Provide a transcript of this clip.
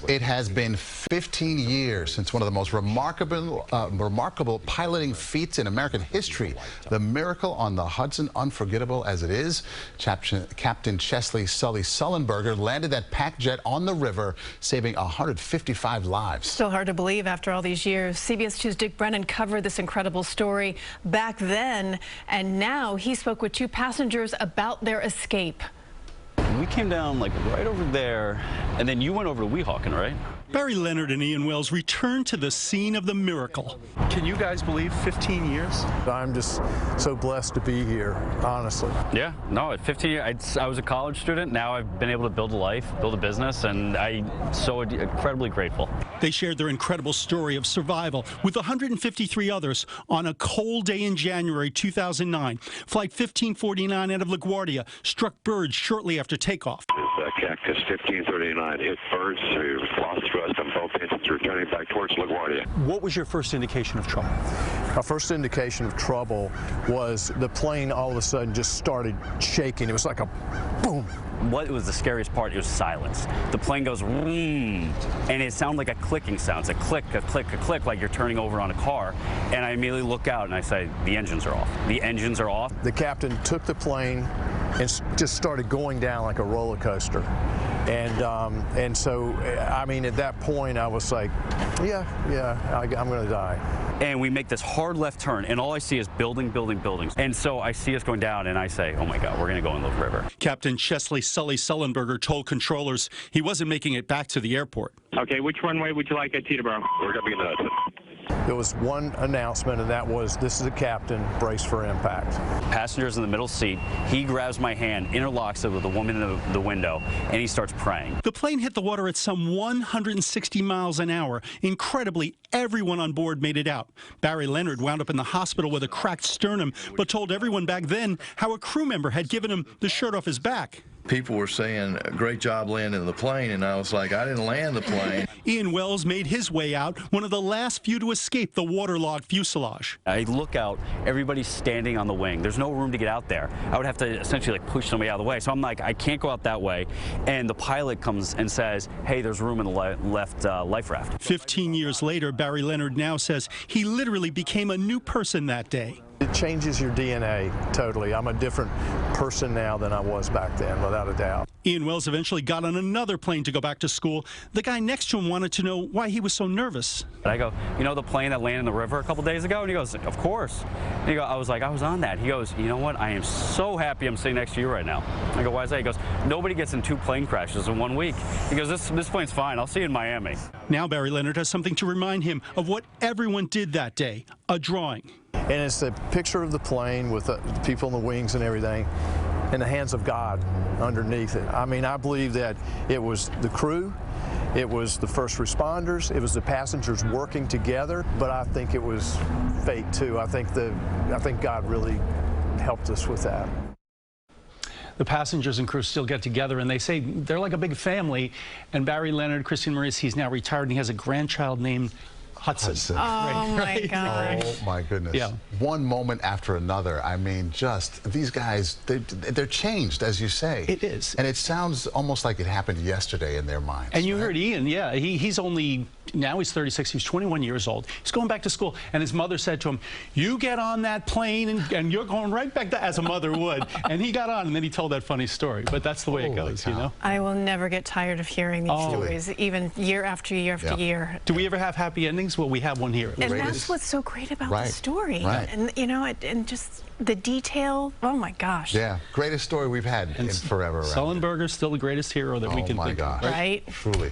It has been 15 years since one of the most remarkable piloting feats in American history, the miracle on the Hudson, unforgettable as it is. Captain Chesley Sully Sullenberger landed that packed jet on the river, saving 155 lives. Still hard to believe after all these years. CBS 2's Dick Brennan covered this incredible story back then, and now he spoke with two passengers about their escape. We came down like right over there, and then you went over to Weehawken, right? Leonard and Ian Wells returned to the scene of the miracle. Can you guys believe 15 years? I'm just so blessed to be here, honestly. Yeah, no, at 15 years, I was a college student. Now I've been able to build a life, build a business, and I'm so incredibly grateful. They shared their incredible story of survival with 153 others on a cold day in January 2009. Flight 1549 out of LaGuardia struck birds shortly after takeoff. Cactus 1539 hit birds who lost thrust on both engines returning back towards LaGuardia. What was your first indication of trouble? Our first indication of trouble was the plane all of a sudden just started shaking. It was like a boom. What was the scariest part? It was silence. The plane goes, and it sounded like a clicking sound. It's a click, a click, a click, like you're turning over on a car. And I immediately look out and I say, the engines are off. The engines are off. The captain took the plane and just started going down like a roller coaster. And so, I mean, at that point, I was like, I'm going to die. And we make this hard left turn, and all I see is building, building, buildings. And so I see us going down, and I say, oh my God, we're going to go in the river. Captain Chesley Sully Sullenberger told controllers he wasn't making it back to the airport. Okay, which runway would you like at Teterboro? We're going to be in the Hudson. There was one announcement, and that was, this is the captain, brace for impact. Passengers in the middle seat, he grabs my hand, interlocks it with the woman in the window, and he starts praying. The plane hit the water at some 160 miles an hour. Incredibly, everyone on board made it out. Barry Leonard wound up in the hospital with a cracked sternum, but told everyone back then how a crew member had given him the shirt off his back. People were saying, great job landing the plane, and I was like, I didn't land the plane. Ian Wells made his way out, one of the last few to escape the waterlogged fuselage. I look out, everybody's standing on the wing. There's no room to get out there. I would have to essentially like push somebody out of the way. So I'm like, I can't go out that way. And the pilot comes and says, hey, there's room in the left life raft. 15 years later, Barry Leonard now says he literally became a new person that day. It changes your DNA totally. I'm a different person now than I was back then, without a doubt. Ian Wells eventually got on another plane to go back to school. The guy next to him wanted to know why he was so nervous. And I go, you know the plane that landed in the river a couple days ago? And he goes, of course. And he goes, I was like, I was on that. He goes, you know what? I am so happy I'm sitting next to you right now. I go, why is that? He goes, nobody gets in 2 plane crashes in 1 week. He goes, this plane's fine. I'll see you in Miami. Now Barry Leonard has something to remind him of what everyone did that day, a drawing. And it's a picture of the plane with the people in the wings and everything, in the hands of God underneath it. I mean, I believe that it was the crew, it was the first responders, it was the passengers working together, but I think it was fate too. I think God really helped us with that. The passengers and crew still get together, and they say they're like a big family. And Barry Leonard, Christian Maurice, he's now retired, and he has a grandchild named Hudson. Oh, my gosh. Oh, my goodness. Yeah. One moment after another. I mean, just these guys, they're changed, as you say. It is. And it sounds almost like it happened yesterday in their minds. And you heard Ian, yeah, he's only, now he's 36, he's 21 years old. He's going back to school, and his mother said to him, you get on that plane, and you're going right back to, as a mother would. And he got on, and then he told that funny story. But that's the way it goes, you know? I will never get tired of hearing these stories, even year after year after year. Do we ever have happy endings? Well, we have one here. And that's what's so great about the story. And, you know, and just the detail, oh my gosh. Yeah, greatest story we've had in forever. Sullenberger's still the greatest hero that we can think of. Oh my gosh. Right? Truly.